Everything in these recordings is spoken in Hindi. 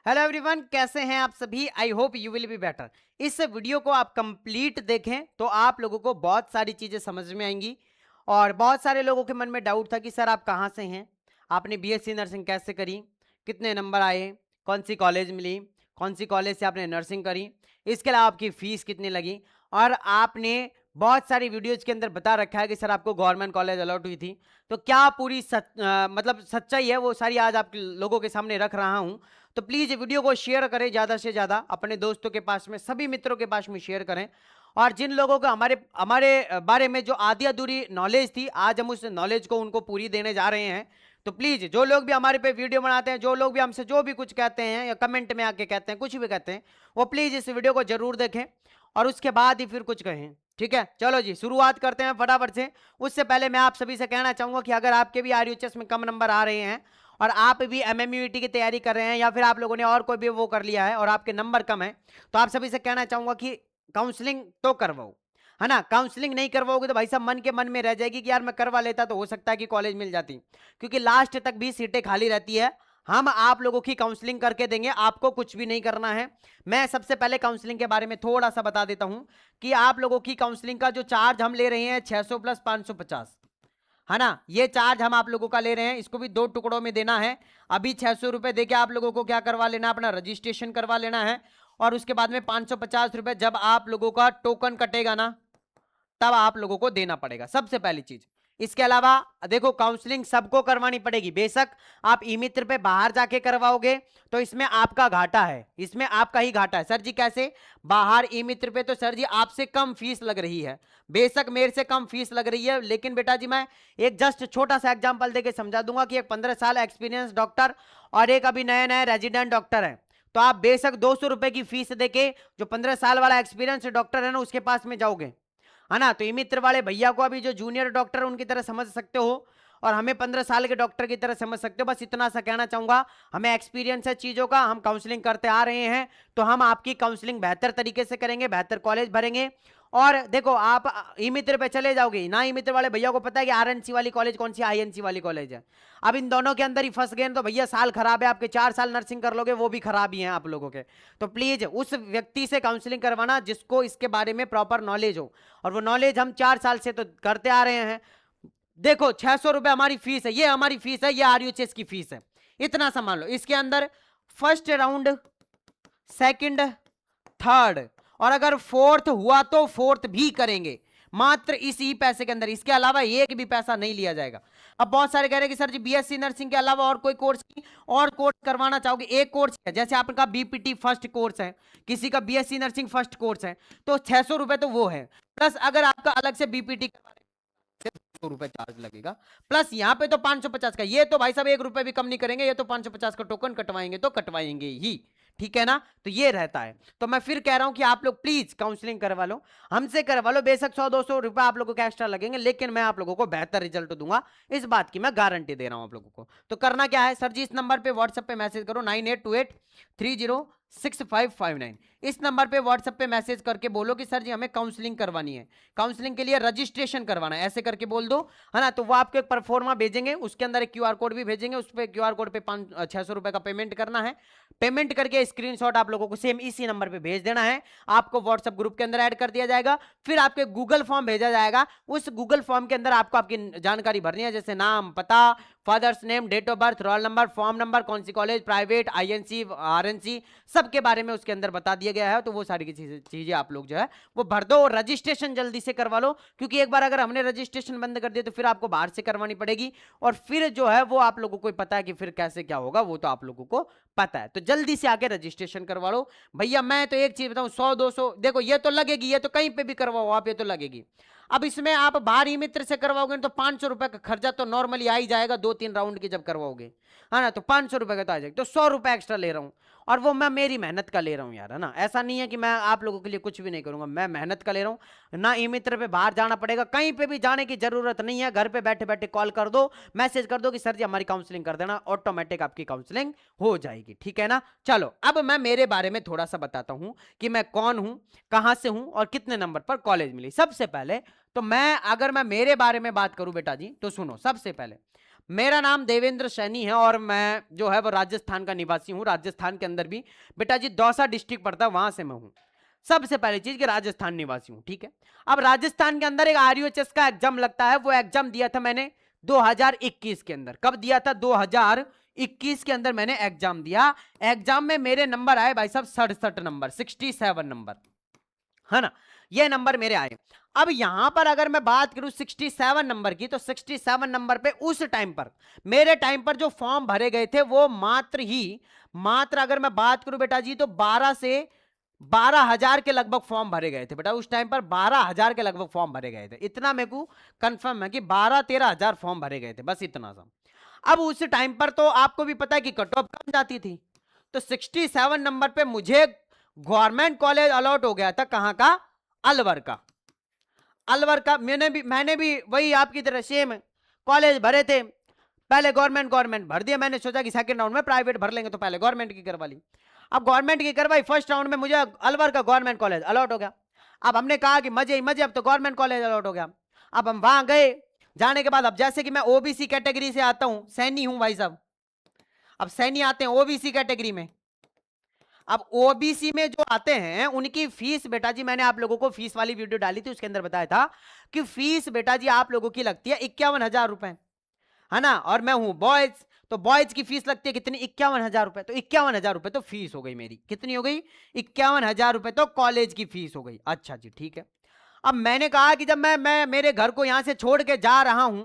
हेलो एवरीवन, कैसे हैं आप सभी। I hope you will be better. इस वीडियो को आप कंप्लीट देखें तो आप लोगों को बहुत सारी चीजें समझ में आएंगी। और बहुत सारे लोगों के मन में डाउट था कि सर आप कहाँ से हैं, आपने बीएससी नर्सिंग कैसे करी, कितने नंबर आए, कौन सी कॉलेज मिली, कौन सी कॉलेज से आपने नर्सिंग करी, इसके अलावा आपकी फीस कितनी लगी। और आपने बहुत सारी वीडियोज के अंदर बता रखा है कि सर आपको गवर्नमेंट कॉलेज अलॉट हुई थी। तो क्या पूरी मतलब सच्चाई है वो सारी आज आप लोगों के सामने रख रहा हूँ। तो प्लीज वीडियो को शेयर करें ज़्यादा से ज़्यादा, अपने दोस्तों के पास में, सभी मित्रों के पास में शेयर करें। और जिन लोगों को हमारे हमारे बारे में जो आधी अधूरी नॉलेज थी, आज हम उस नॉलेज को उनको पूरी देने जा रहे हैं। तो प्लीज जो लोग भी हमारे पे वीडियो बनाते हैं, जो लोग भी हमसे जो भी कुछ कहते हैं या कमेंट में आके कहते हैं, कुछ भी कहते हैं, वो प्लीज इस वीडियो को जरूर देखें और उसके बाद ही फिर कुछ कहें। ठीक है, चलो जी शुरुआत करते हैं फटाफट से। उससे पहले मैं आप सभी से कहना चाहूंगा कि अगर आपके भी आरयूएचएस में कम नंबर आ रहे हैं और आप भी एमएमयूटी की तैयारी कर रहे हैं या फिर आप लोगों ने और कोई भी वो कर लिया है और आपके नंबर कम है, तो आप सभी से कहना चाहूंगा कि काउंसलिंग तो करवाओ, है ना। काउंसलिंग नहीं करवाओगे तो भाई साहब मन के मन में रह जाएगी कि यार मैं करवा लेता तो हो सकता है कि कॉलेज मिल जाती, क्योंकि लास्ट तक भी सीटें खाली रहती है। हम आप लोगों की काउंसलिंग करके देंगे, आपको कुछ भी नहीं करना है। मैं सबसे पहले काउंसलिंग के बारे में थोड़ा सा बता देता हूं कि आप लोगों की काउंसलिंग का जो चार्ज हम ले रहे हैं 600 प्लस 550, है ना। ये चार्ज हम आप लोगों का ले रहे हैं, इसको भी 2 टुकड़ों में देना है। अभी 600 रुपए देके आप लोगों को क्या करवा लेना, अपना रजिस्ट्रेशन करवा लेना है। और उसके बाद में 550 रुपए जब आप लोगों का टोकन कटेगा ना, तब आप लोगों को देना पड़ेगा, सबसे पहली चीज। इसके अलावा देखो, काउंसलिंग सबको करवानी पड़ेगी। बेशक आप ई मित्र पे बाहर जाके करवाओगे तो इसमें आपका घाटा है, इसमें आपका ही घाटा है। सर जी कैसे? बाहर ई मित्र पे तो सर जी आपसे कम फीस लग रही है, बेशक मेरे से कम फीस लग रही है, लेकिन बेटा जी मैं एक जस्ट छोटा सा एग्जाम्पल देके समझा दूंगा कि एक 15 साल एक्सपीरियंस डॉक्टर और एक अभी नया नया रेजिडेंट डॉक्टर है, तो आप बेशक 200 रुपए की फीस देके जो 15 साल वाला एक्सपीरियंस डॉक्टर है ना उसके पास में जाओगे, है ना। तो ई मित्र वाले भैया को अभी जो जूनियर डॉक्टर उनकी तरह समझ सकते हो और हमें 15 साल के डॉक्टर की तरह समझ सकते हो। बस इतना सा कहना चाहूंगा, हमें एक्सपीरियंस है चीजों का, हम काउंसलिंग करते आ रहे हैं, तो हम आपकी काउंसलिंग बेहतर तरीके से करेंगे, बेहतर कॉलेज भरेंगे। और देखो आप ई मित्र पे चले जाओगे ना, ई मित्र वाले भैया को पता है कि आरएनसी वाली कॉलेज कौन सी, आईएनसी वाली कॉलेज है। अब इन दोनों के अंदर ही फंस गए तो भैया साल खराब है आपके, 4 साल नर्सिंग कर लोगे वो भी खराब ही हैं आप लोगों के। तो प्लीज उस व्यक्ति से काउंसलिंग करवाना जिसको इसके बारे में प्रॉपर नॉलेज हो, और वो नॉलेज हम 4 साल से तो करते आ रहे हैं। देखो 600 रुपए हमारी फीस है, ये हमारी फीस है, ये आरयूएचएस की फीस है। इतना सा मान लो, इसके अंदर फर्स्ट राउंड, सेकंड, थर्ड और अगर फोर्थ हुआ तो फोर्थ भी करेंगे, मात्र इसी पैसे के अंदर। इसके अलावा एक भी पैसा नहीं लिया जाएगा। अब बहुत सारे कह रहे हैं कि सर जी बीएससी नर्सिंग के अलावा और कोई कोर्स और कोर्स करवाना चाहोगे। एक कोर्स है, जैसे आपका बीपीटी फर्स्ट कोर्स है, किसी का बीएससी नर्सिंग फर्स्ट कोर्स है, तो 600 रुपए तो वो है, प्लस अगर आपका अलग से बीपीटी सिर्फ 200 रुपए चार्ज लगेगा, प्लस यहाँ पे तो 550 का। ये तो भाई साहब 1 रुपए भी कम नहीं करेंगे, ये तो 550 का टोकन कटवाएंगे तो कटवाएंगे ही, ठीक है ना। तो ये रहता है। तो मैं फिर कह रहा हूं कि आप लोग प्लीज काउंसलिंग करवा लो, हमसे करवा लो। बेशक 100-200 रुपए आप लोगों को एक्स्ट्रा लगेंगे, लेकिन मैं आप लोगों को बेहतर रिजल्ट दूंगा, इस बात की मैं गारंटी दे रहा हूं आप लोगों को। तो करना क्या है सर जी, इस नंबर पे व्हाट्सएप पे मैसेज करो 9828306559। इस नंबर पे व्हाट्सएप पे मैसेज करके बोलो कि सर जी हमें काउंसलिंग करवानी है, काउंसलिंग के लिए रजिस्ट्रेशन करवाना है, ऐसे करके बोल दो, है ना। तो वो आपको एक परफॉर्मा भेजेंगे, उसके अंदर एक क्यूआर कोड भी भेजेंगे, उस पर क्यूआर कोड पे 600 रुपए का पेमेंट करना है। पेमेंट करके स्क्रीनशॉट आप लोगों को सेम इसी नंबर पे भेज देना है, आपको व्हाट्सएप ग्रुप के अंदर ऐड कर दिया जाएगा। फिर आपके गूगल फॉर्म भेजा जाएगा, उस गूगल फॉर्म के अंदर आपको आपकी जानकारी भरनी है, जैसे नाम, पता, father's name, date of birth, roll number, form number, कौन सी कॉलेज, प्राइवेट, आईएनसी, आरएनसी, सबके बारे में उसके अंदर बता दिया गया है। तो वो सारी चीजें आप लोग जो है वो भर दो और रजिस्ट्रेशन जल्दी से करवा लो, क्योंकि एक बार अगर हमने रजिस्ट्रेशन बंद कर दिया तो फिर आपको बाहर से करवानी पड़ेगी, और फिर जो है वो आप लोगों को पता है कि फिर कैसे क्या होगा, वो तो आप लोगों को पता है। तो जल्दी से आके रजिस्ट्रेशन करवा लो भैया। मैं तो एक चीज बताऊं, 100-200 देखो ये तो लगेगी, ये तो कहीं पे भी करवाओ आप, ये तो लगेगी। अब इसमें आप बाहर ई मित्र से करवाओगे तो 500 रुपए का खर्चा तो नॉर्मली आ ही जाएगा, 2-3 राउंड की जब करवाओगे, है ना। तो 500 रुपए का तो आ जाएगा, तो 100 रुपए एक्स्ट्रा ले रहा हूं, और वो मैं मेरी मेहनत का ले रहा हूं यार, है ना। ऐसा नहीं है कि मैं आप लोगों के लिए कुछ भी नहीं करूंगा, मैं मेहनत का ले रहा हूं ना। ई मित्र पे बाहर जाना पड़ेगा, कहीं पे भी जाने की जरूरत नहीं है, घर पे बैठे बैठे कॉल कर दो, मैसेज कर दो कि सर जी हमारी काउंसलिंग कर देना, ऑटोमेटिक आपकी काउंसलिंग हो जाएगी, ठीक है ना। चलो अब मैं मेरे बारे में थोड़ा सा बताता हूं कि मैं कौन हूं, कहां से हूं और कितने नंबर पर कॉलेज मिली। सबसे पहले तो मैं अगर मैं मेरे बारे में बात करूं बेटा जी, तो सुनो, सबसे पहले मेरा नाम देवेंद्र सैनी है और मैं जो है वो राजस्थान का निवासी हूँ। राजस्थान के अंदर भी बेटा जी दौसा डिस्ट्रिक्ट पड़ता है, वहां से मैं हूँ। सबसे पहली चीज कि राजस्थान निवासी हूँ, ठीक है। अब राजस्थान के अंदर एक आरयूएचएस का एग्जाम लगता है, वो एग्जाम दिया था मैंने 2021 के अंदर। कब दिया था? 2021 के अंदर मैंने एग्जाम दिया। एग्जाम में मेरे नंबर आए भाई साहब 67 नंबर, 67 नंबर, है ना, ये नंबर मेरे आए। अब यहां पर अगर मैं बात करूं 67 नंबर की, तो 67 नंबर पे उस टाइम पर मेरे टाइम पर जो फॉर्म भरे गए थे वो मात्र अगर मैं बात करूं बेटा जी तो 12 हजार के लगभग फॉर्म भरे गए थे बेटा। उस टाइम पर 12 हजार के लगभग फॉर्म भरे गए थे, इतना मेरे को कंफर्म है कि 12-13 हजार फॉर्म भरे गए थे, बस इतना सा। अब उस टाइम पर तो आपको भी पता है कि कट ऑफ कम जाती थी, तो 67 नंबर पे मुझे गवर्नमेंट कॉलेज अलॉट हो गया था। कहां का? अलवर का। अलवर का मैंने भी वही आपकी तरह सेम कॉलेज भरे थे। पहले गवर्नमेंट भर दिया, मैंने सोचा कि सेकंड राउंड में प्राइवेट भर लेंगे, तो पहले गवर्नमेंट की करवा ली। अब गवर्नमेंट की करवाई, फर्स्ट राउंड में मुझे अलवर का गवर्नमेंट कॉलेज अलॉट हो गया। अब हमने कहा कि मजे ही मजे, अब तो गवर्नमेंट कॉलेज अलॉट हो गया। अब हम वहां गए, जाने के बाद अब जैसे कि मैं ओबीसी कैटेगरी से आता हूं, सैनी हूं भाई साहब। अब सैनी आते हैं ओबीसी कैटेगरी में। अब ओबीसी में जो आते हैं उनकी फीस बेटा जी, मैंने आप लोगों को फीस वाली वीडियो डाली थी, उसके अंदर बताया था कि फीस बेटा जी आप लोगों की लगती है 51,000 रुपए, है ना। और मैं हूं बॉयज, तो बॉयज की फीस लगती है कितनी? 51,000 रुपए। तो 51,000 रुपए तो फीस हो गई मेरी। कितनी हो गई? 51,000 रुपए तो कॉलेज की फीस हो गई। अच्छा जी, ठीक है। अब मैंने कहा कि जब मैं मेरे घर को यहां से छोड़ के जा रहा हूं,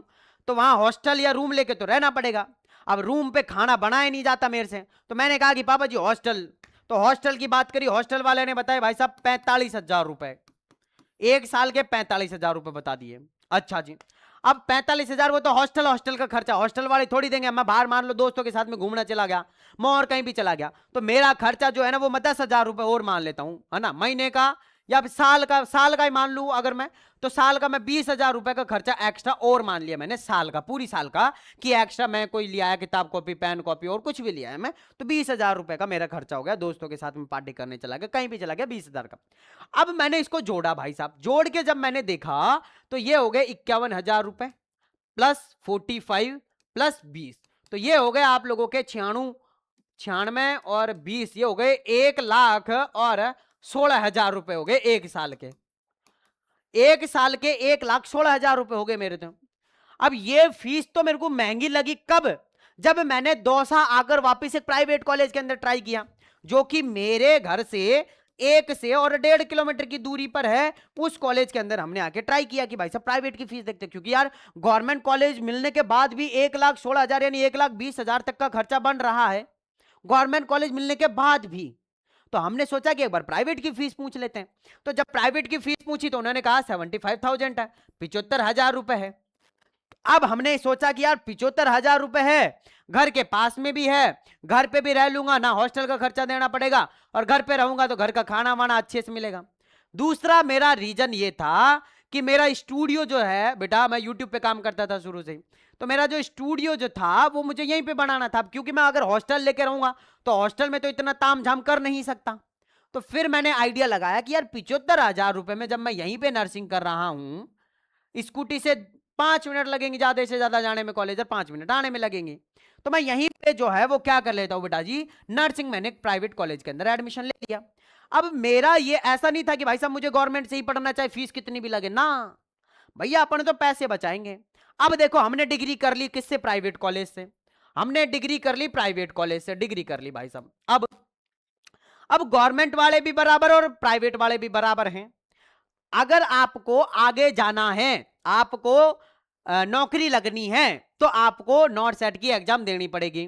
तो वहां हॉस्टल या रूम लेके तो रहना पड़ेगा। अब रूम पे खाना बनाया नहीं जाता मेरे से, तो मैंने कहा कि पापा जी हॉस्टल। तो हॉस्टल की बात करी, हॉस्टल वाले ने बताया भाई साहब 45,000 रुपए, एक साल के 45,000 रुपए बता दिए। अच्छा जी, अब 45,000 वो तो हॉस्टल का खर्चा, हॉस्टल वाले थोड़ी देंगे। मैं बाहर मान लो दोस्तों के साथ में घूमना चला गया, मैं और कहीं भी चला गया, तो मेरा खर्चा जो है ना वो मैं 10,000 रुपए और मान लेता हूं, है ना, महीने का या साल का ही मान लू अगर मैं, तो साल का मैं 20,000 रुपए का खर्चा एक्स्ट्रा और मान लिया मैंने, साल का, पूरी साल का, कि एक्स्ट्रा मैं कोई लिया है किताब कॉपी पेन कॉपी और कुछ भी लिया है मैं, तो 20,000 रुपए का मेरा खर्चा हो गया। दोस्तों के साथ में पार्टी करने चला गया, कहीं भी चला गया, 20,000 का। अब मैंने इसको जोड़ा भाई साहब, जोड़ के जब मैंने देखा तो ये हो गए 51,000 रुपए प्लस 45 प्लस 20, तो ये हो गए आप लोगों के 96 और 20, ये हो गए 1,00,000 और 16,000 रुपए हो गए एक साल के। एक साल के 1,16,000 रुपए हो गए मेरे तो। अब ये फीस तो मेरे को महंगी लगी कब? जब मैंने दौसा आकर वापस एक प्राइवेट कॉलेज के अंदर ट्राई किया, जो कि मेरे घर से 1 से और 1.5 किलोमीटर की दूरी पर है। उस कॉलेज के अंदर हमने आके ट्राई किया कि भाई साहब प्राइवेट की फीस देखते, क्योंकि यार गवर्नमेंट कॉलेज मिलने के बाद भी 1,16,000 यानी 1,20,000 तक का खर्चा बन रहा है, गवर्नमेंट कॉलेज मिलने के बाद भी। तो हमने सोचा कि एक बार प्राइवेट की फीस पूछ लेते हैं। तो जब प्राइवेट की फीस पूछी तो उन्होंने कहा 75,000 है, 75,000 रुपए है। अब हमने सोचा कि यार 75,000 रुपए है, घर के पास में भी है, घर पे भी रह लूंगा, ना हॉस्टल का खर्चा देना पड़ेगा, और घर पे रहूंगा तो घर का खाना वाना अच्छे से मिलेगा। दूसरा मेरा रीजन ये था कि मेरा स्टूडियो जो है बेटा, मैं यूट्यूब पे काम करता था शुरू से ही, तो मेरा जो स्टूडियो जो था वो मुझे यहीं पे बनाना था, क्योंकि मैं अगर हॉस्टल लेके रहूंगा तो हॉस्टल में तो इतना ताम झाम कर नहीं सकता। तो फिर मैंने आइडिया लगाया कि यार 75,000 रुपए में जब मैं यहीं पे नर्सिंग कर रहा हूं, स्कूटी से 5 मिनट लगेंगे ज्यादा से ज्यादा जाने में कॉलेज, और 5 मिनट आने में लगेंगे, तो मैं यहीं पे जो है वो क्या कर लेता हूं बेटा जी, नर्सिंग मैंने प्राइवेट कॉलेज के अंदर एडमिशन ले लिया। अब मेरा ये ऐसा नहीं था कि भाई साहब मुझे गवर्नमेंट से ही पढ़ना, चाहे फीस कितनी भी लगे ना, भैया अपन तो पैसे बचाएंगे। अब देखो हमने डिग्री कर ली किससे? प्राइवेट कॉलेज से। हमने डिग्री कर ली प्राइवेट कॉलेज से, डिग्री कर ली भाई साहब। अब गवर्नमेंट वाले भी बराबर और प्राइवेट वाले भी बराबर हैं। अगर आपको आगे जाना है, आपको नौकरी लगनी है, तो आपको नॉट सेट की एग्जाम देनी पड़ेगी,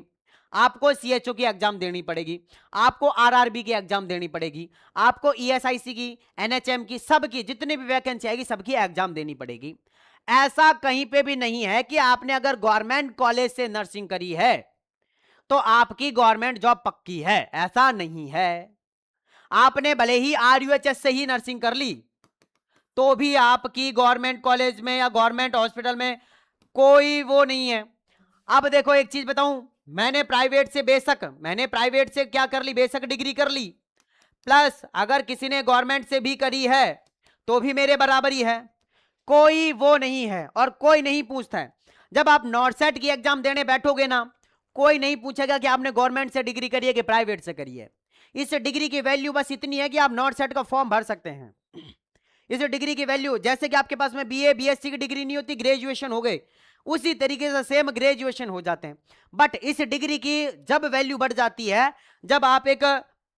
आपको सीएचओ की एग्जाम देनी पड़ेगी, आपको आरआरबी की एग्जाम देनी पड़ेगी, आपको ईएसआईसी की, एनएचएम की, सबकी जितनी भी वैकेंसी आएगी सबकी एग्जाम देनी पड़ेगी। ऐसा कहीं पे भी नहीं है कि आपने अगर गवर्नमेंट कॉलेज से नर्सिंग करी है तो आपकी गवर्नमेंट जॉब पक्की है, ऐसा नहीं है। आपने भले ही आरयूएचएस से ही नर्सिंग कर ली तो भी आपकी गवर्नमेंट कॉलेज में या गवर्नमेंट हॉस्पिटल में कोई वो नहीं है। अब देखो एक चीज बताऊं, मैंने प्राइवेट से क्या कर ली, बेशक डिग्री कर ली, प्लस अगर किसी ने गवर्नमेंट से भी करी है तो भी मेरे बराबर ही है, कोई वो नहीं है और कोई नहीं पूछता है। जब आप नॉर्सेट की एग्जाम देने बैठोगे ना, कोई नहीं पूछेगा कि आपने गवर्नमेंट से डिग्री करी है कि प्राइवेट से करी है। इस डिग्री की वैल्यू बस इतनी है कि आप नॉर्सेट का फॉर्म भर सकते हैं। इस डिग्री की वैल्यू, जैसे कि आपके पास में बीए बीएससी की डिग्री नहीं होती, ग्रेजुएशन हो गए, उसी तरीके से सेम ग्रेजुएशन हो जाते हैं। बट इस डिग्री की जब वैल्यू बढ़ जाती है, जब आप एक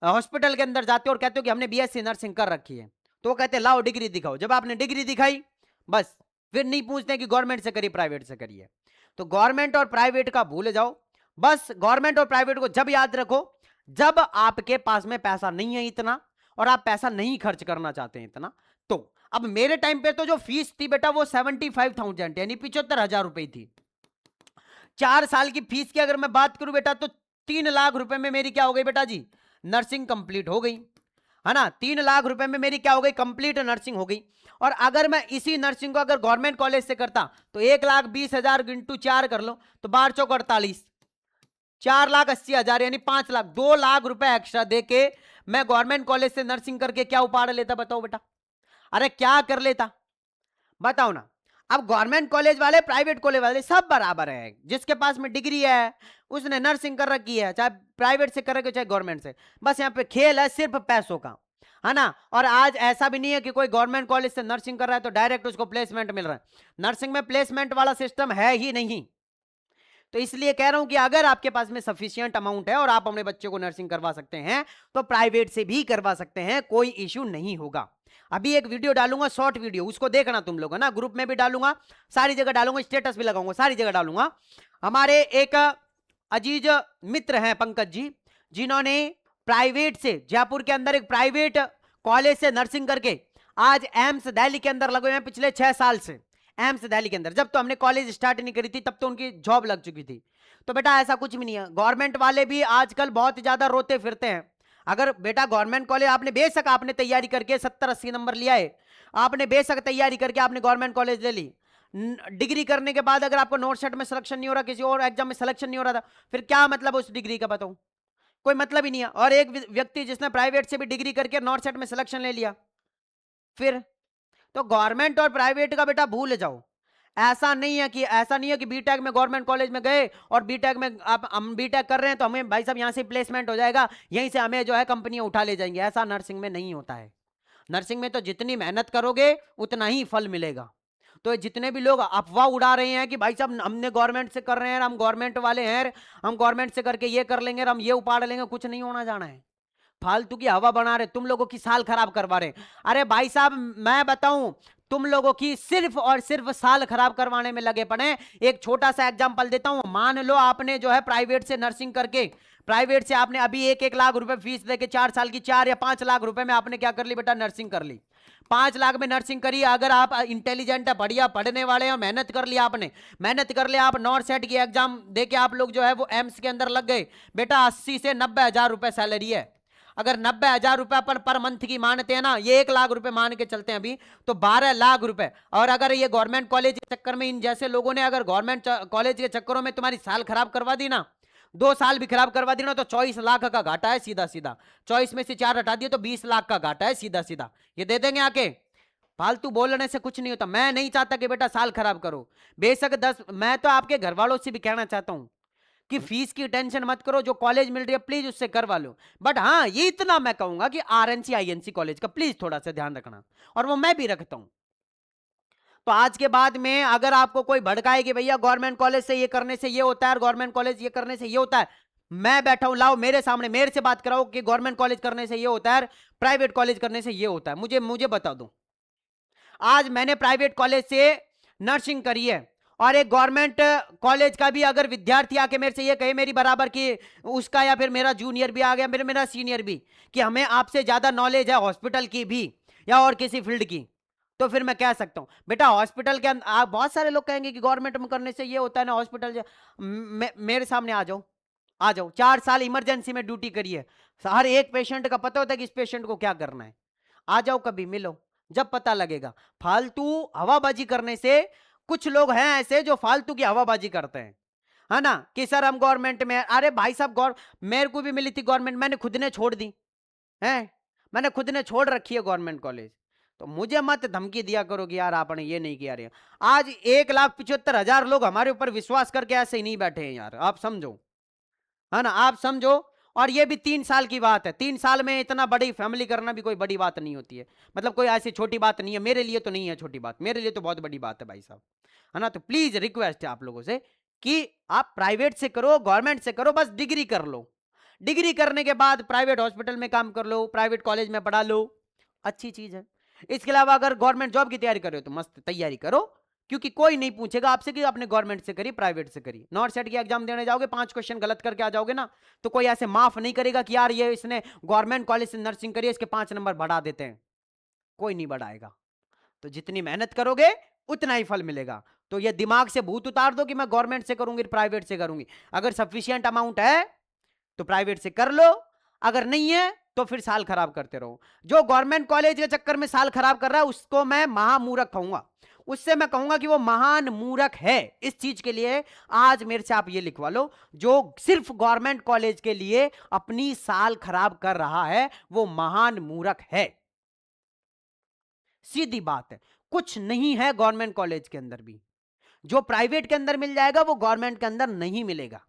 हॉस्पिटल के अंदर जाते हो और कहते हो कि हमने बीएससी नर्सिंग कर रखी है, तो वो कहते हैं लाओ डिग्री दिखाओ। जब आपने डिग्री दिखाई, बस फिर नहीं पूछते कि गवर्नमेंट से करी प्राइवेट से करी है। तो गवर्नमेंट और प्राइवेट का भूल जाओ। बस गवर्नमेंट और प्राइवेट को जब याद रखो जब आपके पास में पैसा नहीं है इतना, और आप पैसा नहीं खर्च करना चाहते हैं इतना। तो अब मेरे टाइम पे तो जो फीस थी बेटा वो 75,000 यानी 75,000 रुपए थी। 4 साल की फीस की अगर मैं बात करूं बेटा, तो 3 लाख रुपए में मेरी क्या हो गई बेटा जी, नर्सिंग कंप्लीट हो गई, है ना। 3 लाख रुपए में मेरी क्या हो गई, कंप्लीट नर्सिंग हो गई। और अगर मैं इसी नर्सिंग को अगर गवर्नमेंट कॉलेज से करता, तो 1,20,000 इंटू 4 कर लो, तो 12 चौक 48, 4,80,000 यानी 5 लाख, 2 लाख रुपए एक्स्ट्रा देके मैं गवर्नमेंट कॉलेज से नर्सिंग करके क्या उपाड़ लेता, बताओ बेटा। अरे क्या कर लेता, बताओ ना। अब गवर्नमेंट कॉलेज वाले प्राइवेट कॉलेज वाले सब बराबर है, जिसके पास में डिग्री है उसने नर्सिंग कर रखी है, चाहे प्राइवेट से कर रखी हो चाहे गवर्नमेंट से। बस यहाँ पे खेल है सिर्फ पैसों का, है ना। और आज ऐसा भी नहीं है कि कोई गवर्नमेंट कॉलेज से नर्सिंग कर रहा है तो डायरेक्ट उसको प्लेसमेंट मिल रहा है। नर्सिंग में प्लेसमेंट वाला सिस्टम है ही नहीं। तो इसलिए कह रहा हूं कि अगर आपके पास में सफिशिएंट अमाउंट है और आप अपने बच्चे को नर्सिंग करवा सकते हैं, तो प्राइवेट से भी करवा सकते हैं, कोई इश्यू नहीं होगा। अभी एक वीडियो डालूंगा, शॉर्ट वीडियो, उसको देखना तुम लोग, है ना। ग्रुप में भी डालूंगा, सारी जगह डालूंगा, स्टेटस भी लगाऊंगा, सारी जगह डालूंगा। हमारे एक अजीज मित्र हैं पंकज जी, जिन्होंने प्राइवेट से, जयपुर के अंदर एक प्राइवेट कॉलेज से नर्सिंग करके आज एम्स दिल्ली के अंदर लगे हुए हैं पिछले 6 साल से। एम्स दिल्ली के अंदर, जब तो हमने कॉलेज स्टार्ट नहीं करी थी तब तो उनकी जॉब लग चुकी थी। तो बेटा ऐसा कुछ भी नहीं है। गवर्नमेंट वाले भी आजकल बहुत ज्यादा रोते फिरते हैं। अगर बेटा गवर्नमेंट कॉलेज आपने बेशक आपने तैयारी करके 70-80 नंबर लिया है, आपने बेशक तैयारी करके आपने गवर्नमेंट कॉलेज ले ली, डिग्री करने के बाद अगर आपको नोट सेट में सिलेक्शन नहीं हो रहा, किसी और एग्जाम में सिलेक्शन नहीं हो रहा था, फिर क्या मतलब उस डिग्री का, बताओ। कोई मतलब ही नहीं है। और एक व्यक्ति जिसने प्राइवेट से भी डिग्री करके नॉर्थ सेट में सिलेक्शन ले लिया, फिर तो गवर्नमेंट और प्राइवेट का बेटा भूल जाओ। ऐसा नहीं है कि बीटेक में गवर्नमेंट कॉलेज में गए और बीटेक में आप हम बीटेक कर रहे हैं तो हमें भाई साहब यहां से प्लेसमेंट हो जाएगा, यहीं से हमें जो है कंपनियां उठा ले जाएंगे। ऐसा नर्सिंग में नहीं होता है। नर्सिंग में तो जितनी मेहनत करोगे उतना ही फल मिलेगा। तो जितने भी लोग अफवाह उड़ा रहे हैं कि भाई साहब हमने गवर्नमेंट से कर रहे हैं, हम गवर्नमेंट वाले हैं, हम गवर्नमेंट से करके ये कर लेंगे, हम ये उपाड़ लेंगे, कुछ नहीं होना जाना है। फालतू की हवा बना रहे, तुम लोगों की साल खराब करवा रहे। अरे भाई साहब मैं बताऊं, तुम लोगों की सिर्फ और सिर्फ साल खराब करवाने में लगे पड़े। एक छोटा सा एग्जांपल देता हूं। मान लो आपने जो है प्राइवेट से नर्सिंग करके, प्राइवेट से आपने अभी 1-1 लाख रुपए फीस देके 4 साल की 4 या 5 लाख रुपए में आपने क्या कर ली बेटा, नर्सिंग कर ली। 5 लाख में नर्सिंग करी। अगर आप इंटेलिजेंट है, बढ़िया पढ़ने वाले हैं, मेहनत कर लिया आपने, मेहनत कर लिया, आप नॉर्थ सेट की एग्जाम देके आप लोग जो है वो एम्स के अंदर लग गए बेटा, 80 से 90 हजार रुपए सैलरी है। अगर 90 हजार रुपए अपन पर मंथ की मानते हैं ना, ये 1 लाख रुपए मान के चलते हैं अभी, तो 12 लाख रुपए। और अगर ये गवर्नमेंट कॉलेज के चक्कर में इन जैसे लोगों ने अगर गवर्नमेंट कॉलेज के चक्करों में तुम्हारी साल खराब करवा दी ना, 2 साल भी खराब करवा दी ना, तो 24 लाख का घाटा है सीधा सीधा। 24 में से 4 हटा दिए तो 20 लाख का घाटा है सीधा सीधा। ये दे देंगे आके। फालतू बोलने से कुछ नहीं होता। मैं नहीं चाहता कि बेटा साल खराब करो, बेशक 10। मैं तो आपके घर वालों से भी कहना चाहता हूं कि फीस की टेंशन मत करो, जो कॉलेज मिल रही है प्लीज उससे करवा लो। बट हाँ ये इतना मैं कहूंगा कि आरएनसी आईएनसी कॉलेज का प्लीज थोड़ा सा ध्यान रखना, और वो मैं भी रखता हूं। तो आज के बाद में अगर आपको कोई भड़काए कि भैया गवर्नमेंट कॉलेज से ये करने से ये होता है, गवर्नमेंट कॉलेज ये करने से ये होता है, मैं बैठा हूं, लाओ मेरे सामने मेरे से बात कराओ कि गवर्नमेंट कॉलेज करने से ये होता है, प्राइवेट कॉलेज करने से ये होता है, मुझे मुझे बता दो। आज मैंने प्राइवेट कॉलेज से नर्सिंग करी है, और एक गवर्नमेंट कॉलेज का भी अगर विद्यार्थी आके मेरे से ये कहे मेरी बराबर की उसका, या फिर मेरा जूनियर भी आ गया, मेरा सीनियर भी, कि हमें आपसे ज्यादा नॉलेज है हॉस्पिटल की भी या और किसी फील्ड की, तो फिर मैं कह सकता हूं बेटा हॉस्पिटल के अंदर आप बहुत सारे लोग कहेंगे कि गवर्नमेंट में करने से ये होता है ना हॉस्पिटल। मेरे सामने आ जाओ, आ जाओ। 4 साल इमरजेंसी में ड्यूटी करी है, हर एक पेशेंट का पता होता है कि इस पेशेंट को क्या करना है। आ जाओ कभी मिलो, जब पता लगेगा। फालतू हवाबाजी करने से, कुछ लोग हैं ऐसे जो फालतू की हवाबाजी करते हैं, है ना, कि सर हम गवर्नमेंट में। अरे भाई साहब मेरे को भी मिली थी गवर्नमेंट, मैंने खुद ने छोड़ दी है, मैंने खुद ने छोड़ रखी है गवर्नमेंट कॉलेज। तो मुझे मत धमकी दिया करो कि यार आपने ये नहीं किया रे। आज 1,75,000 लोग हमारे ऊपर विश्वास करके ऐसे ही नहीं बैठे हैं यार, आप समझो, है ना, आप समझो। और ये भी 3 साल की बात है, 3 साल में इतना बड़ी फैमिली करना भी कोई बड़ी बात नहीं होती है, मतलब कोई ऐसी छोटी बात नहीं है, मेरे लिए तो नहीं है छोटी बात, मेरे लिए तो बहुत बड़ी बात है भाई साहब, है ना। तो प्लीज रिक्वेस्ट है आप लोगों से कि आप प्राइवेट से करो, गवर्नमेंट से करो, बस डिग्री कर लो। डिग्री करने के बाद प्राइवेट हॉस्पिटल में काम कर लो, प्राइवेट कॉलेज में पढ़ा लो, अच्छी चीज है। इसके अलावा अगर गवर्नमेंट जॉब की तैयारी कर रहे हो तो मस्त तैयारी करो, क्योंकि कोई नहीं पूछेगा आपसे कि आपने गवर्नमेंट से करी प्राइवेट से करी। नॉट सेट की एग्जाम देने जाओगे, 5 क्वेश्चन गलत करके आ जाओगे ना, तो कोई ऐसे माफ नहीं करेगा कि यार ये इसने गवर्नमेंट कॉलेज से नर्सिंग करी है, इसके 5 नंबर बढ़ा देते हैं, कोई नहीं बढ़ाएगा। तो जितनी मेहनत करोगे उतना ही फल मिलेगा। तो ये दिमाग से भूत उतार दो कि मैं गवर्नमेंट से करूंगी प्राइवेट से करूंगी। अगर सफिशियंट अमाउंट है तो प्राइवेट से कर लो, अगर नहीं है तो फिर साल खराब करते रहो। जो गवर्नमेंट कॉलेज के चक्कर में साल खराब कर रहा है उसको मैं महामूर्ख कहूंगा, उससे मैं कहूंगा कि वो महान मूर्ख है। इस चीज के लिए आज मेरे से आप ये लिखवा लो, जो सिर्फ गवर्नमेंट कॉलेज के लिए अपनी साल खराब कर रहा है वो महान मूर्ख है। सीधी बात है, कुछ नहीं है गवर्नमेंट कॉलेज के अंदर भी, जो प्राइवेट के अंदर मिल जाएगा वो गवर्नमेंट के अंदर नहीं मिलेगा,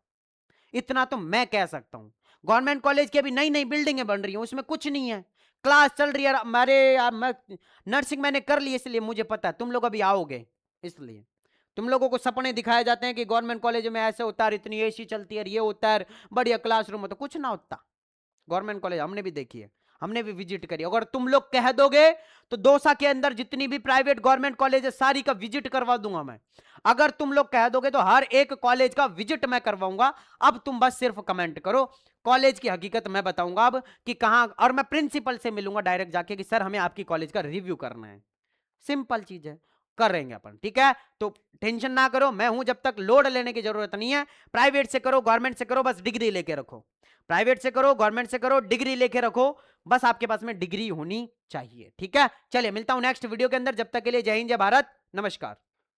इतना तो मैं कह सकता हूं। गवर्नमेंट कॉलेज की अभी नई नई बिल्डिंगें बन रही हैं, उसमें कुछ नहीं है, क्लास चल रही है। हमारे यार मैं नर्सिंग मैंने कर ली इसलिए मुझे पता है, तुम लोग अभी आओगे इसलिए तुम लोगों को सपने दिखाए जाते हैं कि गवर्नमेंट कॉलेज में ऐसे होता है, इतनी एसी चलती है, ये होता है, बढ़िया क्लासरूम होता, कुछ ना होता। गवर्नमेंट कॉलेज हमने भी देखी है, हमने भी विजिट करी। अगर तुम लोग कह दोगे तो दौसा के अंदर जितनी भी प्राइवेट गवर्नमेंट कॉलेज है सारी का विजिट करवा दूंगा मैं। अगर तुम लोग कह दोगे तो हर एक कॉलेज का विजिट मैं करवाऊंगा। अब तुम बस सिर्फ कमेंट करो, कॉलेज की हकीकत मैं बताऊंगा अब कि कहां, और मैं प्रिंसिपल से मिलूंगा डायरेक्ट जाके कि सर हमें आपकी कॉलेज का रिव्यू करना है। सिंपल चीज है, करेंगे अपन, ठीक है। तो टेंशन ना करो, मैं हूं, जब तक लोड लेने की जरूरत नहीं है। प्राइवेट से करो, गवर्नमेंट से करो, बस डिग्री लेके रखो। प्राइवेट से करो, गवर्नमेंट से करो, डिग्री लेके रखो, बस आपके पास में डिग्री होनी चाहिए, ठीक है। चलिए मिलता हूं नेक्स्ट वीडियो के अंदर, जब तक के लिए जय हिंद, जय भारत, नमस्कार।